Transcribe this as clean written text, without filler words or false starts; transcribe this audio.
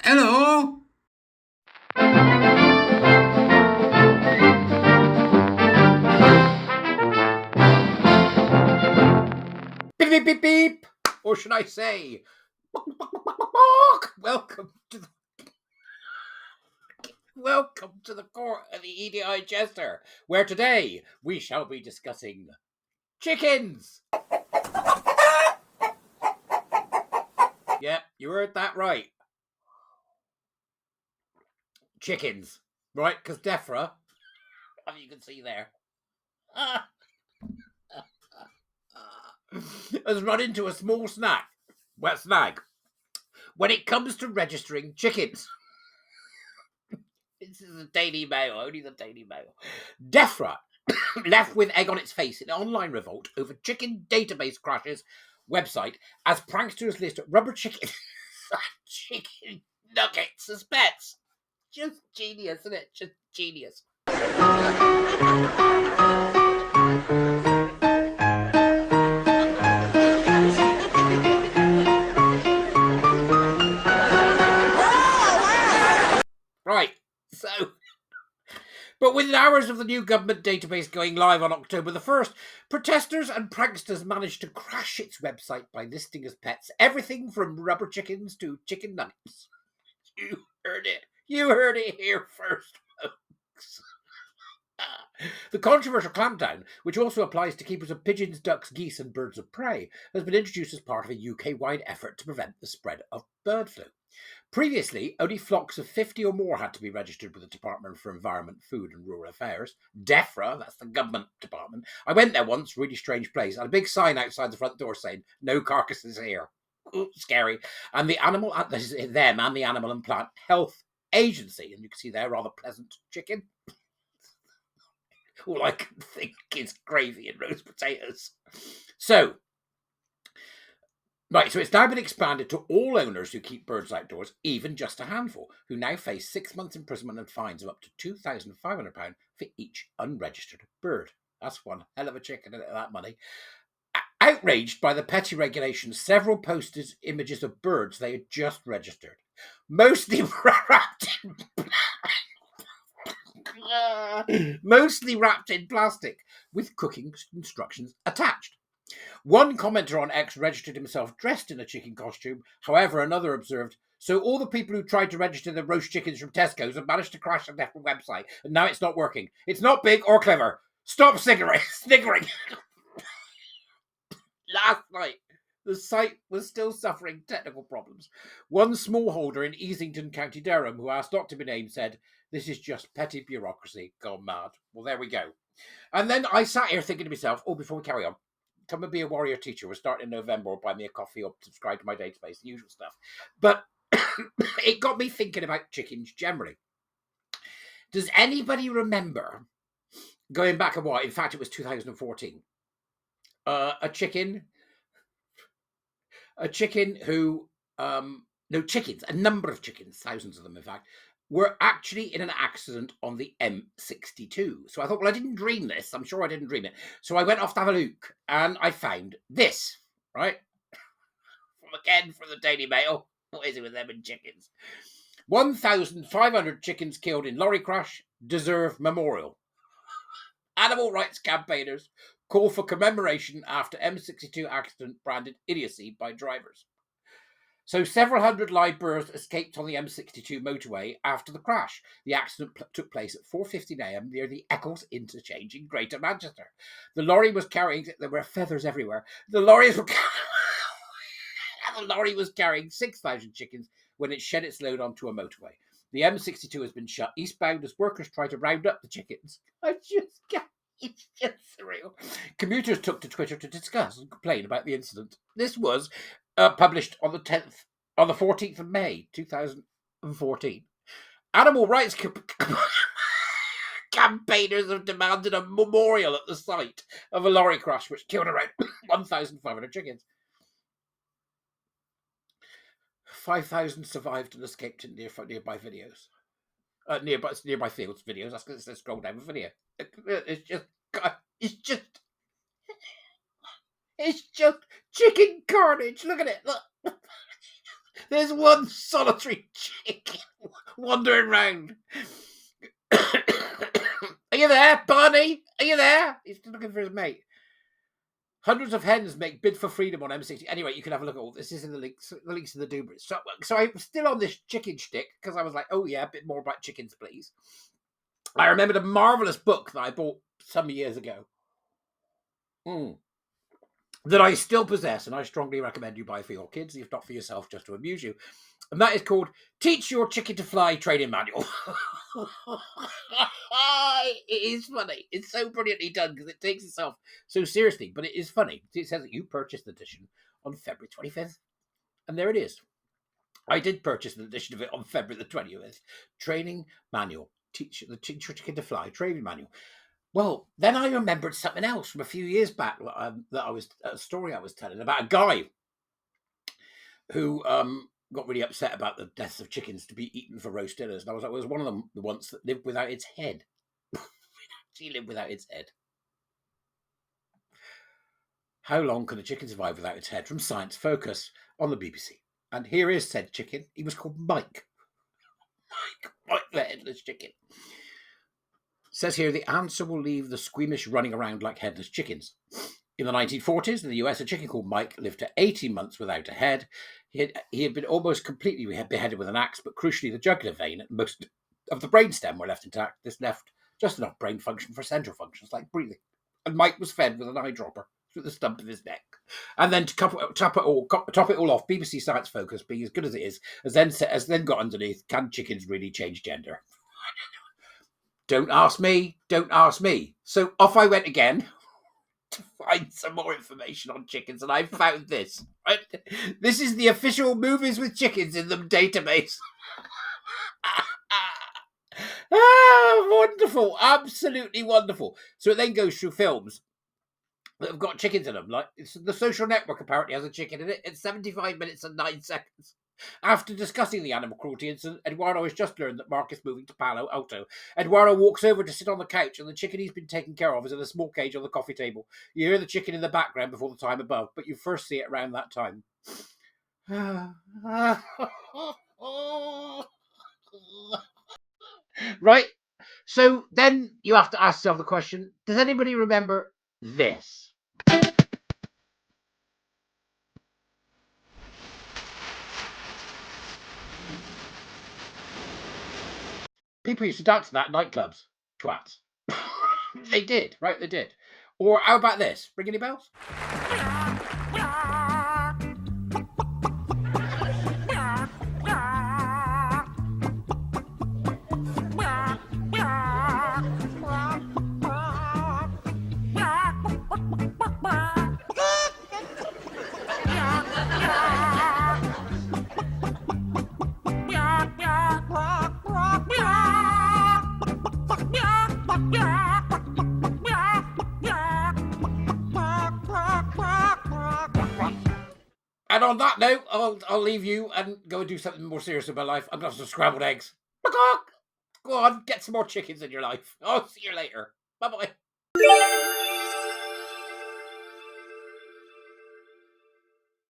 Hello? Beep, beep, beep, beep. Or should I say, welcome to the court of the Edijester, where today we shall be discussing chickens. Yep, you heard that right. Chickens, right? Because Defra, as you can see there, has run into a small snag. When it comes to registering chickens. This is the Daily Mail, only the Daily Mail. Defra, left with egg on its face in online revolt over chicken database crashes website as pranksters list rubber chicken chicken nuggets as pets. Just genius, isn't it? Just genius. Right, so... But within hours of the new government database going live on October the 1st, protesters and pranksters managed to crash its website by listing as pets everything from rubber chickens to chicken nuggets. You heard it. You heard it here first, folks. The controversial clampdown, which also applies to keepers of pigeons, ducks, geese and birds of prey, has been introduced as part of a UK-wide effort to prevent the spread of bird flu. Previously, only flocks of 50 or more had to be registered with the Department for Environment, Food and Rural Affairs. DEFRA, that's the government department. I went there once, really strange place, and a big sign outside the front door saying, "No carcasses here." Ooh, scary. And the animal, this is them and the Animal and Plant Health Agency, and you can see there, rather pleasant chicken. All I can think is gravy and roast potatoes. So it's now been expanded to all owners who keep birds outdoors, even just a handful, who now face 6 months imprisonment and fines of up to £2,500 for each unregistered bird. That's one hell of a chicken, isn't it, that money? Outraged by the petty regulations, several posted images of birds they had just registered, mostly wrapped in plastic, with cooking instructions attached. One commenter on X registered himself dressed in a chicken costume. However, another observed, "So all the people who tried to register the roast chickens from Tesco's have managed to crash the different website, and now it's not working. It's not big or clever. Stop sniggering." Last night, the site was still suffering technical problems. One smallholder in Easington, County Durham, who asked not to be named, said, "This is just petty bureaucracy gone mad." Well, there we go. And then I sat here thinking to myself, before we carry on, come and be a warrior teacher. We're starting in November, or buy me a coffee or subscribe to my database, the usual stuff. But it got me thinking about chickens generally. Does anybody remember, going back a while, in fact, it was 2014, a chicken who, a number of chickens, thousands of them, in fact, were actually in an accident on the M62. So I thought, well, I didn't dream this. I'm sure I didn't dream it. So I went off to have a look, and I found this, right? From the Daily Mail. What is it with them and chickens? 1,500 chickens killed in lorry crash deserve memorial. Animal rights campaigners call for commemoration after M62 accident branded idiocy by drivers. So several hundred live birds escaped on the M62 motorway after the crash. The accident took place at 4:15 a.m. near the Eccles interchange in Greater Manchester. The lorry was carrying, there were feathers everywhere. The lorry was carrying 6,000 chickens when it shed its load onto a motorway. The M62 has been shut eastbound as workers try to round up the chickens. It's just surreal. Commuters took to Twitter to discuss and complain about the incident. This was published on the 14th of May, 2014. Animal rights campaigners have demanded a memorial at the site of a lorry crash which killed around 1,500 chickens. 5,000 survived and escaped in nearby videos. Nearby fields videos. That's because it's scroll down the video. It's just chicken carnage. Look at it. Look. There's one solitary chicken wandering round. Are you there, Barney? Are you there? He's looking for his mate. Hundreds of hens make bid for freedom on M60. Anyway, you can have a look at all this. Is in the links in the Doobrits. So I'm still on this chicken shtick because I was like, oh yeah, a bit more about chickens, please. I remembered a marvellous book that I bought some years ago. That I still possess, and I strongly recommend you buy for your kids, if not for yourself, just to amuse you. And that is called Teach Your Chicken to Fly Training Manual. It is funny. It's so brilliantly done because it takes itself so seriously, but it is funny. It says that you purchased the edition on February 25th, and there it is. I did purchase an edition of it on February the 20th. Training Manual. Teach Your Chicken to Fly Training Manual. Well, then I remembered something else from a few years back a story I was telling about a guy who got really upset about the deaths of chickens to be eaten for roast dinners. And I was like, well, it was one of them, the ones that lived without its head. She lived without its head. How long can a chicken survive without its head? From Science Focus on the BBC. And here is said chicken. He was called Mike. Mike the headless chicken. Says here, the answer will leave the squeamish running around like headless chickens. In the 1940s, in the US, a chicken called Mike lived to 18 months without a head. He had been almost completely beheaded with an axe, but crucially, the jugular vein and most of the brainstem were left intact. This left just enough brain function for central functions like breathing. And Mike was fed with an eyedropper through the stump of his neck. And then to top it all off, BBC Science Focus, being as good as it is, has then got underneath, can chickens really change gender? Don't ask me. Don't ask me. So off I went again to find some more information on chickens, and I found this. Right? This is the official Movies with Chickens in Them database. Wonderful. Absolutely wonderful. So it then goes through films that have got chickens in them. Like The Social Network apparently has a chicken in it. It's 75 minutes and 9 seconds. After discussing the animal cruelty incident, Eduardo has just learned that Mark is moving to Palo Alto. Eduardo walks over to sit on the couch, and the chicken he's been taken care of is in a small cage on the coffee table. You hear the chicken in the background before the time above, but you first see it around that time. Right? So then you have to ask yourself the question, does anybody remember this? People used to dance to that in nightclubs. Twats. They did, right? They did. Or how about this? Ring any bells? And on that note, I'll leave you and go and do something more serious in my life. I'm going to have some scrambled eggs. Go on, get some more chickens in your life. I'll see you later. Bye-bye.